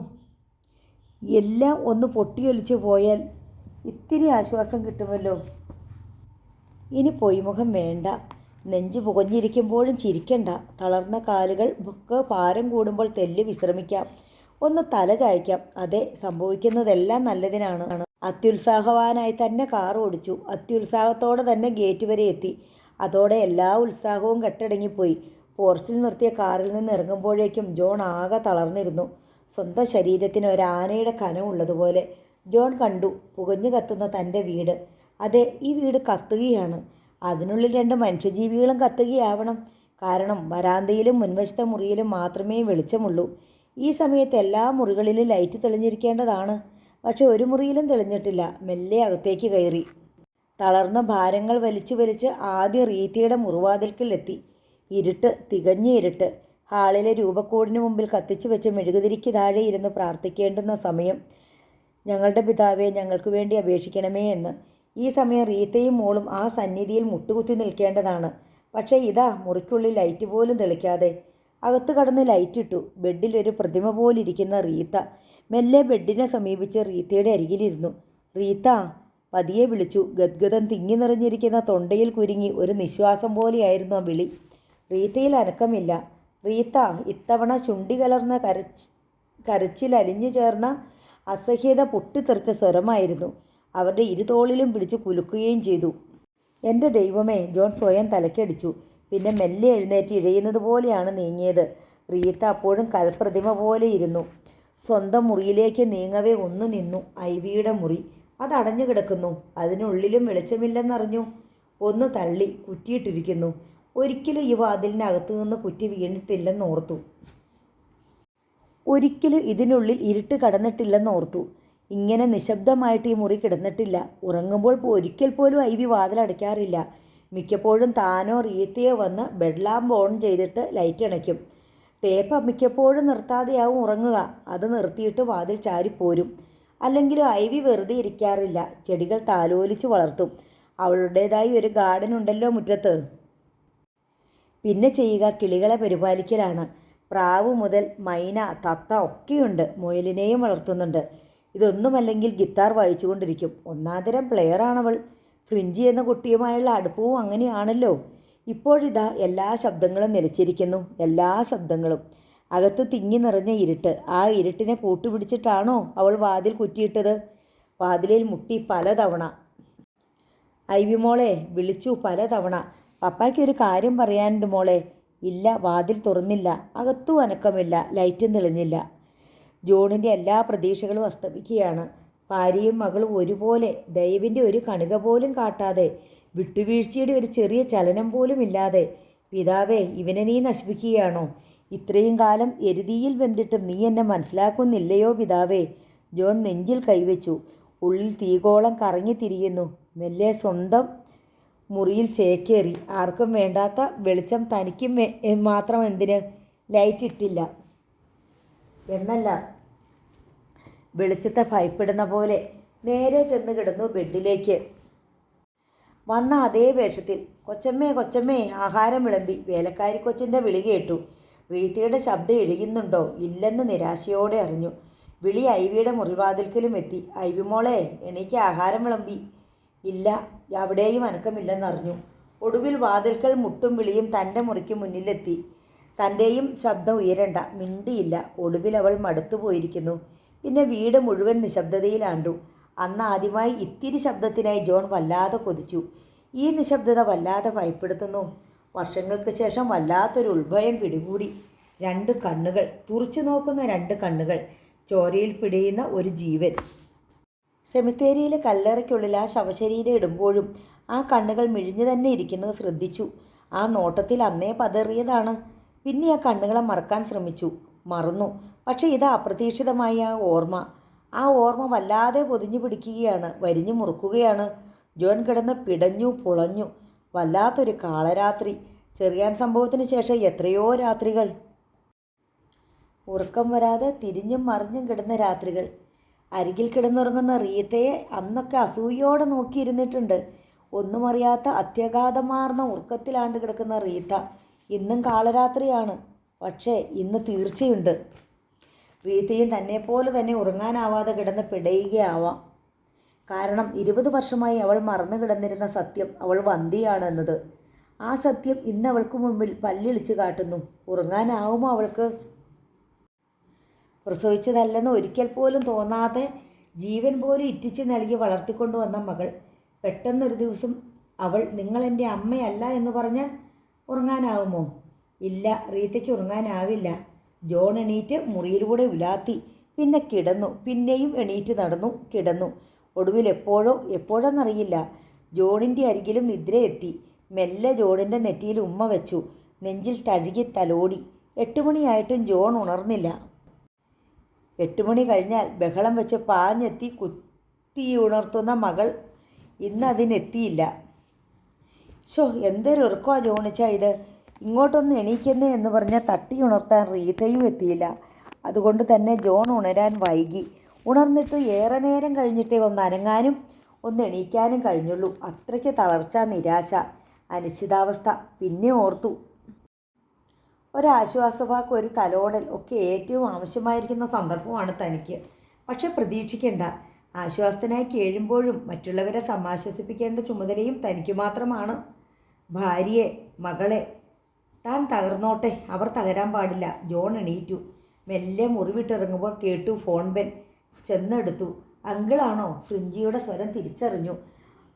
എല്ലാം ഒന്ന് പൊട്ടിയൊലിച്ചു പോയാൽ ഇത്തിരി ആശ്വാസം കിട്ടുമല്ലോ. ഇനി പൊയ്മുഖം വേണ്ട. നെഞ്ചു പുകഞ്ഞിരിക്കുമ്പോഴും ചിരിക്കണ്ട. തളർന്ന കാലുകൾ ഒക്കെ ഭാരം കൂടുമ്പോൾ തെല്ല് വിശ്രമിക്കാം. ഒന്ന് തല ചായ്ക്കാം. അതെ, സംഭവിക്കുന്നതെല്ലാം നല്ലതിനാണ്. അത്യുത്സാഹവാനായി തന്നെ കാർ ഓടിച്ചു. അത്യുത്സാഹത്തോടെ തന്നെ ഗേറ്റ് വരെ എത്തി. അതോടെ എല്ലാ ഉത്സാഹവും കെട്ടടങ്ങിപ്പോയി. പോർച്ചിൽ നിർത്തിയ കാറിൽ നിന്ന് ഇറങ്ങുമ്പോഴേക്കും ജോൺ ആകെ തളർന്നിരുന്നു. സ്വന്തം ശരീരത്തിന് ഒരാനയുടെ കനമുള്ളതുപോലെ. ജോൺ കണ്ടു പുകഞ്ഞു കത്തുന്ന തൻ്റെ വീട്. അതെ, ഈ വീട് കത്തുകയാണ്. അതിനുള്ളിൽ 2 മനുഷ്യജീവികളും കത്തുകയാവണം. കാരണം വരാന്തയിലും മുൻവശത്തെ മുറിയിലും മാത്രമേ വെളിച്ചമുള്ളൂ. ഈ സമയത്ത് എല്ലാ മുറികളിലും ലൈറ്റ് തെളിഞ്ഞിരിക്കേണ്ടതാണ്. പക്ഷെ ഒരു മുറിയിലും തെളിഞ്ഞിട്ടില്ല. മെല്ലെ അകത്തേക്ക് കയറി. തളർന്ന ഭാരങ്ങൾ വലിച്ചു ആദ്യം റീത്തയുടെ മുറിവാതിൽക്കൽ എത്തി. ഇരുട്ട്, തികഞ്ഞ ഇരുട്ട്. ഹാളിലെ രൂപക്കൂടിന് മുമ്പിൽ കത്തിച്ചു വെച്ച മെഴുകുതിരിക്ക് താഴെ ഇരുന്ന് പ്രാർത്ഥിക്കേണ്ടുന്ന സമയം. ഞങ്ങളുടെ പിതാവേ, ഞങ്ങൾക്ക് വേണ്ടി അപേക്ഷിക്കണമേ എന്ന്. ഈ സമയം റീത്തയും മോളും ആ സന്നിധിയിൽ മുട്ടുകുത്തി നിൽക്കേണ്ടതാണ്. പക്ഷേ ഇതാ, മുറിക്കുള്ളിൽ ലൈറ്റ് പോലും തെളിക്കാതെ. അകത്ത് കടന്ന് ലൈറ്റിട്ടു. ബെഡിൽ ഒരു പ്രതിമ പോലിരിക്കുന്ന റീത്ത മെല്ലെ ബെഡിനെ സമീപിച്ച് റീത്തയുടെ അരികിലിരുന്നു. റീത്ത, പതിയെ വിളിച്ചു. ഗദ്ഗതം തിങ്ങി നിറഞ്ഞിരിക്കുന്ന തൊണ്ടയിൽ കുരുങ്ങി ഒരു നിശ്വാസം പോലെയായിരുന്നു ആ വിളി. റീത്തയിൽ അനക്കമില്ല. റീത്ത, ഇത്തവണ ചുണ്ടി കലർന്ന കരച്ചിൽ അലിഞ്ഞു ചേർന്ന അസഹ്യത പൊട്ടിത്തെറിച്ച സ്വരമായിരുന്നു. അവരുടെ ഇരുതോളിലും പിടിച്ച് കുലുക്കുകയും ചെയ്തു. എൻ്റെ ദൈവമേ! ജോൺ സ്വയം തലക്കടിച്ചു. പിന്നെ മെല്ലെ എഴുന്നേറ്റ് ഇഴയുന്നത് പോലെയാണ് നീങ്ങിയത്. റീത്ത അപ്പോഴും കൽപ്രതിമ പോലെ ഇരുന്നു. സ്വന്തം മുറിയിലേക്ക് നീങ്ങവേ ഒന്ന് നിന്നു. ഐവിയുടെ മുറി. അതടഞ്ഞു കിടക്കുന്നു. അതിനുള്ളിലും വെളിച്ചമില്ലെന്നറിഞ്ഞു. ഒന്ന് തള്ളി. കുറ്റിയിട്ടിരിക്കുന്നു. ഒരിക്കലും ഈ വാതിലിനകത്തു നിന്ന് കുറ്റി വീണിട്ടില്ലെന്നോർത്തു. ഒരിക്കലും ഇതിനുള്ളിൽ ഇരുട്ട് കടന്നിട്ടില്ലെന്നോർത്തു. ഇങ്ങനെ നിശബ്ദമായിട്ട് ഈ മുറി കിടന്നിട്ടില്ല. ഉറങ്ങുമ്പോൾ ഒരിക്കൽ പോലും ഐവി വാതിലടയ്ക്കാറില്ല. മിക്കപ്പോഴും താനോ റീത്തയോ വന്ന് ബെഡ് ലാമ്പ് ഓൺ ചെയ്തിട്ട് ലൈറ്റ് അണയ്ക്കും. ടേപ്പ് മിക്കപ്പോഴും നിർത്താതെയാവും ഉറങ്ങുക. അത് നിർത്തിയിട്ട് വാതിൽ ചാരിപ്പോരും. അല്ലെങ്കിലും ഐവി വെറുതെ ഇരിക്കാറില്ല. ചെടികൾ താലോലിച്ച് വളർത്തും. അവളുടേതായി ഒരു ഗാർഡൻ ഉണ്ടല്ലോ മുറ്റത്ത്. പിന്നെ ചെയ്യുക കിളികളെ പരിപാലിക്കലാണ്. പ്രാവ് മുതൽ മൈന, തത്ത ഒക്കെയുണ്ട്. മുയലിനെയും വളർത്തുന്നുണ്ട്. ഇതൊന്നുമല്ലെങ്കിൽ ഗിത്താർ വായിച്ചുകൊണ്ടിരിക്കും. ഒന്നാന്തരം പ്ലെയറാണവൾ. ഫ്രിഞ്ചി എന്ന കുട്ടിയുമായുള്ള അടുപ്പവും അങ്ങനെയാണല്ലോ. ഇപ്പോഴിതാ എല്ലാ ശബ്ദങ്ങളും നിലച്ചിരിക്കുന്നു. എല്ലാ ശബ്ദങ്ങളും. അകത്ത് തിങ്ങി നിറഞ്ഞ ഇരുട്ട്. ആ ഇരുട്ടിനെ കൂട്ടുപിടിച്ചിട്ടാണോ അവൾ വാതിൽ കുറ്റിയിട്ടത്? വാതിലിൽ മുട്ടി പലതവണ. ഐവി മോളെ വിളിച്ചു പലതവണ. പപ്പായ്ക്കൊരു കാര്യം പറയാനുണ്ട് മോളെ. ഇല്ല, വാതിൽ തുറന്നില്ല. അകത്തും അനക്കമില്ല. ലൈറ്റും തെളിഞ്ഞില്ല. ജോണിൻ്റെ എല്ലാ പ്രതീക്ഷകളും അസ്തമിക്കുകയാണ്. ഭാര്യയും മകളും ഒരുപോലെ, ദയവിൻ്റെ ഒരു കണിക പോലും കാട്ടാതെ, വിട്ടുവീഴ്ചയുടെ ഒരു ചെറിയ ചലനം പോലും ഇല്ലാതെ. പിതാവേ, ഇവനെ നീ നശിപ്പിക്കുകയാണോ? ഇത്രയും കാലം എരുതിയിൽ വെന്തിട്ടും നീ എന്നെ മനസ്സിലാക്കുന്നില്ലയോ പിതാവേ? ജോൺ നെഞ്ചിൽ കൈവച്ചു. ഉള്ളിൽ തീകോളം കറങ്ങിത്തിരിയുന്നു. മെല്ലെ സ്വന്തം മുറിയിൽ ചേക്കേറി. ആർക്കും വേണ്ടാത്ത വെളിച്ചം തനിക്കും മാത്രം എന്തിന്? ലൈറ്റ് ഇട്ടില്ല എന്നല്ല, വെളിച്ചത്തെ ഭയപ്പെടുന്ന പോലെ നേരെ ചെന്ന് കിടന്നു ബെഡിലേക്ക്. വന്ന അതേ വേഷത്തിൽ. കൊച്ചമ്മേ, കൊച്ചമ്മേ, ആഹാരം വിളമ്പി. വേലക്കാരി കൊച്ചിൻ്റെ വിളി കേട്ടു. റീത്തയുടെ ശബ്ദം ഇഴയുന്നുണ്ടോ? ഇല്ലെന്ന് നിരാശയോടെ അറിഞ്ഞു. വിളി ഐവിയുടെ മുറിവാതിൽക്കലും എത്തി. ഐവി മോളെ, എണീക്ക്, ആഹാരം വിളമ്പി. ഇല്ല, അവിടെയും അനക്കമില്ലെന്നറിഞ്ഞു. ഒടുവിൽ വാതിൽക്കൽ മുട്ടും വിളിയും തൻ്റെ മുറിക്ക് മുന്നിലെത്തി. തൻ്റെയും ശബ്ദം ഉയരണ്ട. മിണ്ടിയില്ല. ഒടുവിൽ അവൾ മടുത്തുപോയിരിക്കുന്നു. പിന്നെ വീട് മുഴുവൻ നിശബ്ദതയിലാണ്ടു. അന്ന് ആദ്യമായി ഇത്തിരി ശബ്ദത്തിനായി ജോൺ വല്ലാതെ കൊതിച്ചു. ഈ നിശബ്ദത വല്ലാതെ ഭയപ്പെടുത്തുന്നു. വർഷങ്ങൾക്ക് ശേഷം വല്ലാത്തൊരു ഉൾഭയം പിടികൂടി. രണ്ട് കണ്ണുകൾ, തുറച്ചു നോക്കുന്ന രണ്ട് കണ്ണുകൾ, ചോരയിൽ പിടിയുന്ന ഒരു ജീവൻ. സെമിത്തേരിയിലെ കല്ലറയ്ക്കുള്ളിൽ ആ ശവശരീരം ഇടുമ്പോഴും ആ കണ്ണുകൾ മിഴിഞ്ഞു തന്നെ ഇരിക്കുന്നത് ശ്രദ്ധിച്ചു. ആ നോട്ടത്തിൽ അന്നേ പതറിയതാണ്. പിന്നെ ആ കണ്ണുകളെ മറക്കാൻ ശ്രമിച്ചു. മറന്നു. പക്ഷേ ഇത് അപ്രതീക്ഷിതമായ ആ ഓർമ്മ വല്ലാതെ പൊതിഞ്ഞു പിടിക്കുകയാണ്, വരിഞ്ഞു മുറുക്കുകയാണ്. ജോൺ കിടന്ന് പിടഞ്ഞു പുളഞ്ഞു. വല്ലാത്തൊരു കാളരാത്രി. ചെറിയാൻ സംഭവത്തിന് ശേഷം എത്രയോ രാത്രികൾ. ഉറക്കം വരാതെ തിരിഞ്ഞും മറിഞ്ഞും കിടന്ന രാത്രികൾ. അരികിൽ കിടന്നുറങ്ങുന്ന റീത്തയെ അന്നൊക്കെ അസൂയോടെ നോക്കിയിരുന്നിട്ടുണ്ട്. ഒന്നും അറിയാത്ത അത്യഗാധമാർന്ന ഉറക്കത്തിലാണ്ട് കിടക്കുന്ന റീത്ത ഇന്നും കാളരാത്രിയാണ്. പക്ഷേ ഇന്ന് തീർച്ചയുണ്ട്. റീത്തയും തന്നെപ്പോലെ തന്നെ ഉറങ്ങാനാവാതെ കിടന്ന് പിടയുകയാവാം. കാരണം 20 വർഷമായി അവൾ മറന്നു കിടന്നിരുന്ന സത്യം അവൾ വന്ധ്യയാണെന്നത്. ആ സത്യം ഇന്ന് അവൾക്ക് മുമ്പിൽ പല്ലിളിച്ച് കാട്ടുന്നു. ഉറങ്ങാനാവുമോ അവൾക്ക്? പ്രസവിച്ചതല്ലെന്ന് ഒരിക്കൽ പോലും തോന്നാതെ ജീവൻ പോലും ഇറ്റിച്ച് നൽകി വളർത്തിക്കൊണ്ടുവന്ന മകൾ പെട്ടെന്നൊരു ദിവസം അവൾ നിങ്ങളെൻ്റെ അമ്മയല്ല എന്ന് പറഞ്ഞാൽ ഉറങ്ങാനാവുമോ? ഇല്ല, റീത്തയ്ക്ക് ഉറങ്ങാനാവില്ല. ജോൺ എണീറ്റ് മുറിയിലൂടെ ഉലാത്തി. പിന്നെ കിടന്നു. പിന്നെയും എണീറ്റ് നടന്നു, കിടന്നു. ഒടുവിൽ എപ്പോഴെന്നറിയില്ല, ജോണിൻ്റെ അരികിലും നിദ്രയെത്തി. മെല്ലെ ജോണിൻ്റെ നെറ്റിയിൽ ഉമ്മ വെച്ചു. നെഞ്ചിൽ തഴുകി തലോടി. 8 മണിയായിട്ടും ജോൺ ഉണർന്നില്ല. 8 മണി കഴിഞ്ഞാൽ ബഹളം വെച്ച് പാഞ്ഞെത്തി കുത്തി ഉണർത്തുന്ന മകൾ ഇന്ന് അതിനെത്തിയില്ല. എന്തൊരു ഉറക്കമാണ് ജോണിച്ച ഇത്. ഇങ്ങോട്ടൊന്ന് എണീക്കുന്നേ എന്ന് പറഞ്ഞാൽ തട്ടി ഉണർത്താൻ റീതയും എത്തിയില്ല. അതുകൊണ്ട് തന്നെ ജോൺ ഉണരാൻ വൈകി. ഉണർന്നിട്ട് ഏറെ നേരം കഴിഞ്ഞിട്ടേ ഒന്ന് അനങ്ങാനും ഒന്ന് എണീക്കാനും കഴിഞ്ഞുള്ളൂ. അത്രയ്ക്ക് തളർച്ച, നിരാശ, അനിശ്ചിതാവസ്ഥ. പിന്നെ ഓർത്തു, ഒരാശ്വാസവാക്ക്, ഒരു തലോടൽ ഒക്കെ ഏറ്റവും ആവശ്യമായിരിക്കുന്ന സന്ദർഭമാണ് തനിക്ക്. പക്ഷെ പ്രതീക്ഷിക്കേണ്ട, ആശ്വാസത്തിനായി കേഴുമ്പോഴും മറ്റുള്ളവരെ സമാശ്വസിപ്പിക്കേണ്ട ചുമതലയും തനിക്ക് മാത്രമാണ്. ഭാര്യയെ, മകളെ. താൻ തകർന്നോട്ടെ, അവർ തകരാൻ പാടില്ല. ജോൺ എണീറ്റു. മെല്ലെ മുറിവിട്ടിറങ്ങുമ്പോൾ കേട്ടു ഫോൺ ബെൽ. ചെന്നെടുത്തു. അങ്കിളാണോ? ഫ്രിഞ്ചിയുടെ സ്വരം തിരിച്ചറിഞ്ഞു.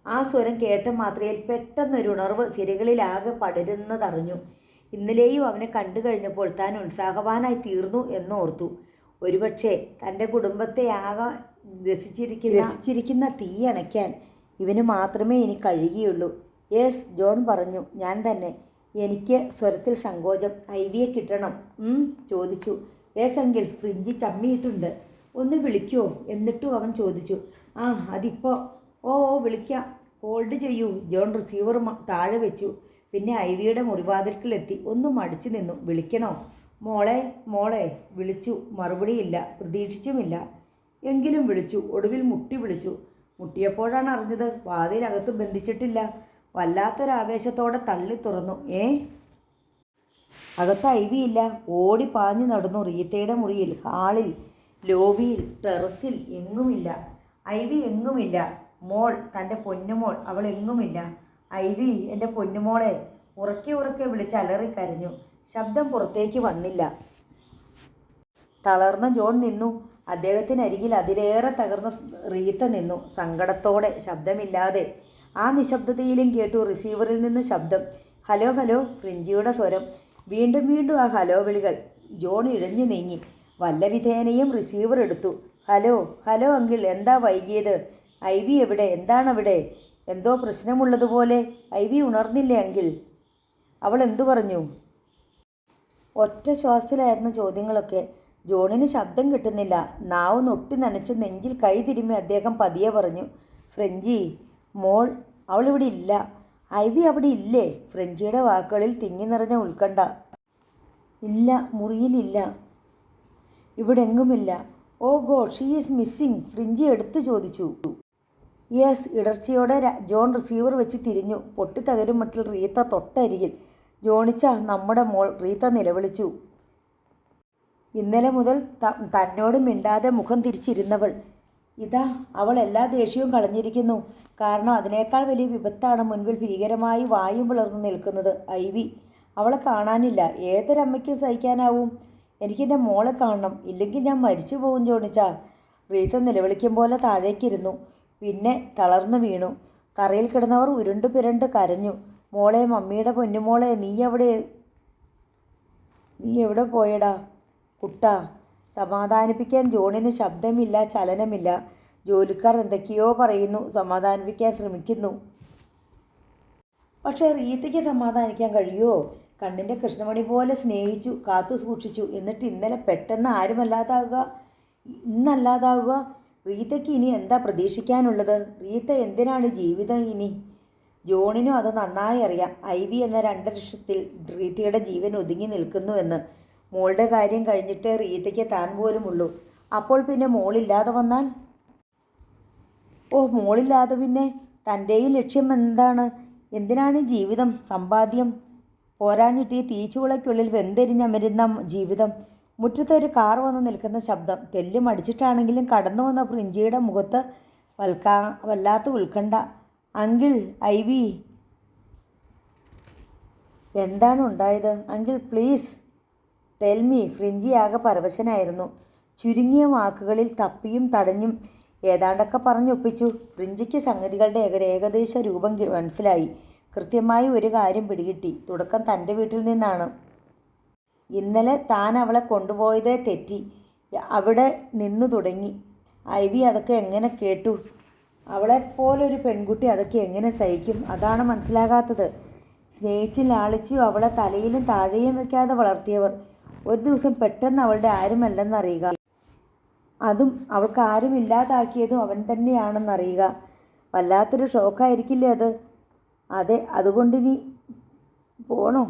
ആ സ്വരം കേട്ട മാത്രയിൽ പെട്ടെന്നൊരു ഉണർവ് സിരകളിലാകെ പടരുന്നതറിഞ്ഞു. ഇന്നലെയും അവനെ കണ്ടു കഴിഞ്ഞപ്പോൾ താൻ ഉത്സാഹവാനായി തീർന്നു എന്നോർത്തു. ഒരുപക്ഷെ തൻ്റെ കുടുംബത്തെ ആകെ രസിച്ചിരിക്കുന്ന തീ അണയ്ക്കാൻ ഇവന് മാത്രമേ ഇനി കഴിയുകയുള്ളൂ. യെസ്, ജോൺ പറഞ്ഞു. ഞാൻ തന്നെ. എനിക്ക് സ്വരത്തിൽ സങ്കോചം. ഐവിയെ കിട്ടണം. ചോദിച്ചു. Yes uncle. ഫ്രിഞ്ചി ചമ്മിയിട്ടുണ്ട്. ഒന്ന് വിളിക്കുമോ? എന്നിട്ടും അവൻ ചോദിച്ചു. അതിപ്പോൾ. ഓ വിളിക്കാം. ഹോൾഡ് ചെയ്യൂ. ജോൺ റിസീവർ താഴെ വെച്ചു. പിന്നെ ഐവിയുടെ മുറിവാതിൽക്കലെത്തി. ഒന്ന് മടിച്ചു നിന്നു. വിളിക്കണോ? മോളെ, മോളെ. വിളിച്ചു. മറുപടിയില്ല. പ്രതീക്ഷിച്ചുമില്ല. എങ്കിലും വിളിച്ചു. ഒടുവിൽ മുട്ടി വിളിച്ചു. മുട്ടിയപ്പോഴാണ് അറിഞ്ഞത് വാതിലകത്ത് ബന്ധിച്ചിട്ടില്ല. വല്ലാത്തൊരാവേശത്തോടെ തള്ളി തുറന്നു. അകത്ത് ഐവിയില്ല. ഓടി പാഞ്ഞു നടന്നു. റീത്തയുടെ മുറിയിൽ, ഹാളിൽ, ലോബിയിൽ, ടെറസിൽ എങ്ങുമില്ല. ഐവി എങ്ങുമില്ല. മോൾ, തൻ്റെ പൊന്നുമോൾ, അവൾ എങ്ങുമില്ല. ഐവി, എൻ്റെ പൊന്നുമോളെ. ഉറക്കെ ഉറക്കെ വിളിച്ച് അലറിക്കരഞ്ഞു. ശബ്ദം പുറത്തേക്ക് വന്നില്ല. തളർന്ന ജോൺ നിന്നു. അദ്ദേഹത്തിനരികിൽ അതിലേറെ തകർന്ന റീത്ത നിന്നു. സങ്കടത്തോടെ, ശബ്ദമില്ലാതെ. ആ നിശബ്ദതയിലും കേട്ടു റിസീവറിൽ നിന്ന് ശബ്ദം. Hello, hello. ഫ്രിഞ്ചിയുടെ സ്വരം. വീണ്ടും വീണ്ടും ആ ഹലോ വിളികൾ. ജോൺ ഇഴഞ്ഞു നീങ്ങി. വല്ലവിധേനയും റിസീവർ എടുത്തു. Hello, hello uncle. എന്താ വൈകിയത്? ഐവി എവിടെ? എന്താണവിടെ? എന്തോ പ്രശ്നമുള്ളതുപോലെ. IV ഉണർന്നില്ലേ uncle? അവൾ എന്തു പറഞ്ഞു? ഒറ്റ ശ്വാസത്തിലായിരുന്നു ചോദ്യങ്ങളൊക്കെ. ജോണിന് ശബ്ദം കിട്ടുന്നില്ല. നാവ് നൊട്ടി നനച്ച് നെഞ്ചിൽ കൈ തിരുമ്മി അദ്ദേഹം പതിയെ പറഞ്ഞു. ഫ്രഞ്ചി, മോൾ, അവളിവിടെ ഇല്ല. ഐവി അവിടെ ഇല്ലേ? ഫ്രഞ്ചിയുടെ വാക്കുകളിൽ തിങ്ങി നിറഞ്ഞ ഉത്കണ്ഠ. ഇല്ല, മുറിയിലില്ല. ഇവിടെ എങ്ങുമില്ല. ഓ ഗോഡ്, ഷീ ഈസ് മിസ്സിങ്. ഫ്രിഞ്ചി എടുത്തു ചോദിച്ചു. യെസ്. ഇടർച്ചയോടെ ജോൺ റിസീവർ വെച്ച് തിരിഞ്ഞു. പൊട്ടിത്തകരും മട്ടിൽ റീത്ത തൊട്ടരികിൽ. ജോണിച്ച, നമ്മുടെ മോൾ. റീത്ത നിലവിളിച്ചു. ഇന്നലെ മുതൽ തന്നോട് മിണ്ടാതെ മുഖം തിരിച്ചിരുന്നവൾ. ഇതാ, അവൾ എല്ലാ ദേഷ്യവും കളഞ്ഞിരിക്കുന്നു. കാരണം അതിനേക്കാൾ വലിയ വിപത്താണ് മുൻപിൽ ഭീകരമായി വായും പിളർന്നു നിൽക്കുന്നത്. ഐവി. അവളെ കാണാനില്ല. ഏതൊരമ്മയ്ക്ക് സഹിക്കാനാവും? എനിക്കെൻ്റെ മോളെ കാണണം, ഇല്ലെങ്കിൽ ഞാൻ മരിച്ചു പോകും ജോണിച്ച. റീത്ത നിലവിളിക്കും പോലെ താഴേക്കിരുന്നു. പിന്നെ തളർന്നു വീണു. തറയിൽ കിടന്നവർ ഉരുണ്ടു പിരണ്ട് കരഞ്ഞു. മോളെ, മമ്മിയുടെ പൊന്നുമോളെ, നീ എവിടെ പോയടാ കുട്ടാ? സമാധാനിപ്പിക്കാൻ ജോണിന് ശബ്ദമില്ല, ചലനമില്ല. ജോലിക്കാർ എന്തൊക്കെയോ പറയുന്നു, സമാധാനിപ്പിക്കാൻ ശ്രമിക്കുന്നു. പക്ഷേ റീത്തയ്ക്ക് സമാധാനിക്കാൻ കഴിയുമോ? കണ്ണിൻ്റെ കൃഷ്ണമണി പോലെ സ്നേഹിച്ചു, കാത്തു സൂക്ഷിച്ചു. എന്നിട്ട് ഇന്നലെ പെട്ടെന്ന് ഇന്നല്ലാതാവുക. റീത്തയ്ക്ക് ഇനി എന്താ പ്രതീക്ഷിക്കാനുള്ളത്? റീത്ത എന്തിനാണ് ജീവിതം ഇനി? ജോണിനും അത് നന്നായി അറിയാം. ഐവി എന്ന 2 ലക്ഷത്തിൽ റീത്തയുടെ ജീവൻ ഒതുങ്ങി നിൽക്കുന്നുവെന്ന്. മോളുടെ കാര്യം കഴിഞ്ഞിട്ട് റീത്തയ്ക്ക് താൻ പോലുമുള്ളൂ. അപ്പോൾ പിന്നെ മോളില്ലാതെ വന്നാൽ? മോളില്ലാതെ പിന്നെ തൻ്റെയും ലക്ഷ്യം എന്താണ്? എന്തിനാണ് ജീവിതം, സമ്പാദ്യം? പോരാഞ്ഞിട്ട് ഈ തീച്ചുളയ്ക്കുള്ളിൽ വെന്തെരിഞ്ഞമരുന്ന ജീവിതം. മുറ്റത്തൊരു കാർ വന്ന് നിൽക്കുന്ന ശബ്ദം. തെല്ലും അടിച്ചിട്ടാണെങ്കിലും കടന്നു വന്ന ഫ്രിഞ്ചിയുടെ മുഖത്ത് വല്ലാത്ത ഉത്കണ്ഠ. Uncle, Ivy. എന്താണ് ഉണ്ടായത്? Uncle, please tell me. Frinchi ആകെ പരവശനായിരുന്നു. ചുരുങ്ങിയ വാക്കുകളിൽ തപ്പിയും തടഞ്ഞും ഏതാണ്ടൊക്കെ പറഞ്ഞൊപ്പിച്ചു. ഫ്രിഞ്ചിക്ക് സംഗതികളുടെ ഏകദേശ രൂപം മനസ്സിലായി. കൃത്യമായി ഒരു കാര്യം പിടികിട്ടി. തുടക്കം തൻ്റെ വീട്ടിൽ നിന്നാണ്. ഇന്നലെ താൻ അവളെ കൊണ്ടുപോയതേ തെറ്റി. അവിടെ നിന്നു തുടങ്ങി. ഐവി അതൊക്കെ എങ്ങനെ കേട്ടു? അവളെപ്പോലൊരു പെൺകുട്ടി അതൊക്കെ എങ്ങനെ സഹിക്കും? അതാണ് മനസ്സിലാകാത്തത്. സ്നേഹിച്ചും ലാളിച്ചും അവളെ തലയിലും താഴെയും വയ്ക്കാതെ വളർത്തിയവർ ഒരു ദിവസം പെട്ടെന്ന് അവളുടെ ആരുമല്ലെന്നറിയുക. അതും അവൾക്ക് ആരുമില്ലാതാക്കിയതും അവൻ തന്നെയാണെന്നറിയുക. വല്ലാത്തൊരു ഷോക്കായിരിക്കില്ലേ അത്? അതെ. അതുകൊണ്ടിനി പോണോ?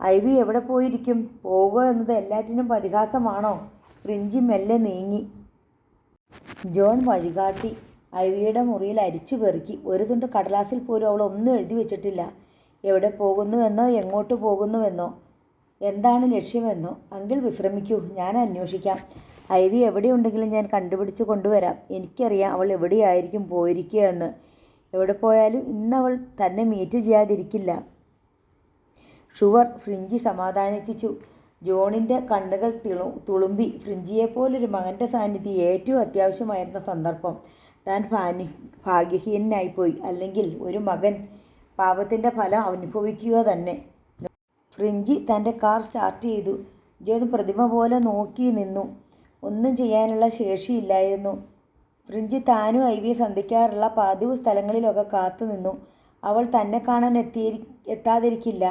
ഐവി എവിടെ പോയിരിക്കും? പോവുക എന്നത് എല്ലാറ്റിനും പരിഹാസമാണോ? ഫ്രിഞ്ചി മെല്ലെ നീങ്ങി. ജോൺ വഴികാട്ടി. ഐവിയുടെ മുറിയിൽ അരിച്ചു പെറുക്കി. ഒരു തുണ്ട് കടലാസിൽ പോലും അവൾ ഒന്നും എഴുതി വെച്ചിട്ടില്ല. എവിടെ പോകുന്നുവെന്നോ എങ്ങോട്ട് പോകുന്നുവെന്നോ എന്താണ് ലക്ഷ്യമെന്നോ. അങ്കിൾ വിശ്രമിക്കൂ, ഞാൻ അന്വേഷിക്കാം. ഐവി എവിടെയുണ്ടെങ്കിലും ഞാൻ കണ്ടുപിടിച്ച് കൊണ്ടുവരാം. എനിക്കറിയാം അവൾ എവിടെയായിരിക്കും പോയിരിക്കുക എന്ന്. എവിടെ പോയാലും ഇന്നവൾ തന്നെ മീറ്റ് ചെയ്യാതിരിക്കില്ല. ഷുവർ, ഫ്രിഞ്ചി സമാധാനിപ്പിച്ചു. ജോണിൻ്റെ കണ്ണുകൾ തുളുമ്പി. ഫ്രിഞ്ചിയെപ്പോലൊരു മകൻ്റെ സാന്നിധ്യം ഏറ്റവും അത്യാവശ്യമായിരുന്ന സന്ദർഭം. താൻ ഭാഗ്യഹീനനായിപ്പോയി. അല്ലെങ്കിൽ ഒരു മകൻ പാപത്തിൻ്റെ ഫലം അനുഭവിക്കുക തന്നെ. ഫ്രിഞ്ചി തൻ്റെ കാർ സ്റ്റാർട്ട് ചെയ്തു. ജോൺ പ്രതിമ പോലെ നോക്കി നിന്നു. ഒന്നും ചെയ്യാനുള്ള ശേഷിയില്ലായിരുന്നു. ഫ്രിഞ്ചി താനും ഐവിയെ സന്ധിക്കാറുള്ള പതിവ് സ്ഥലങ്ങളിലൊക്കെ കാത്തു നിന്നു. അവൾ തന്നെ കാണാൻ എത്താതിരിക്കില്ല.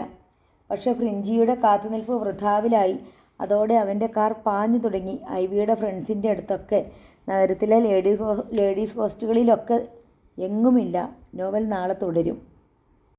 പക്ഷെ ഫ്രിഞ്ചിയുടെ കാത്തുനിൽപ്പ് വൃഥാവിലായി. അതോടെ അവൻ്റെ കാർ പാഞ്ഞു തുടങ്ങി. ഐവിയുടെ ഫ്രണ്ട്സിൻ്റെ അടുത്തൊക്കെ, നഗരത്തിലെ ലേഡീസ് ഹോസ്റ്റലുകളിലൊക്കെ. എങ്ങുമില്ല. നോവൽ നാളെ തുടരും.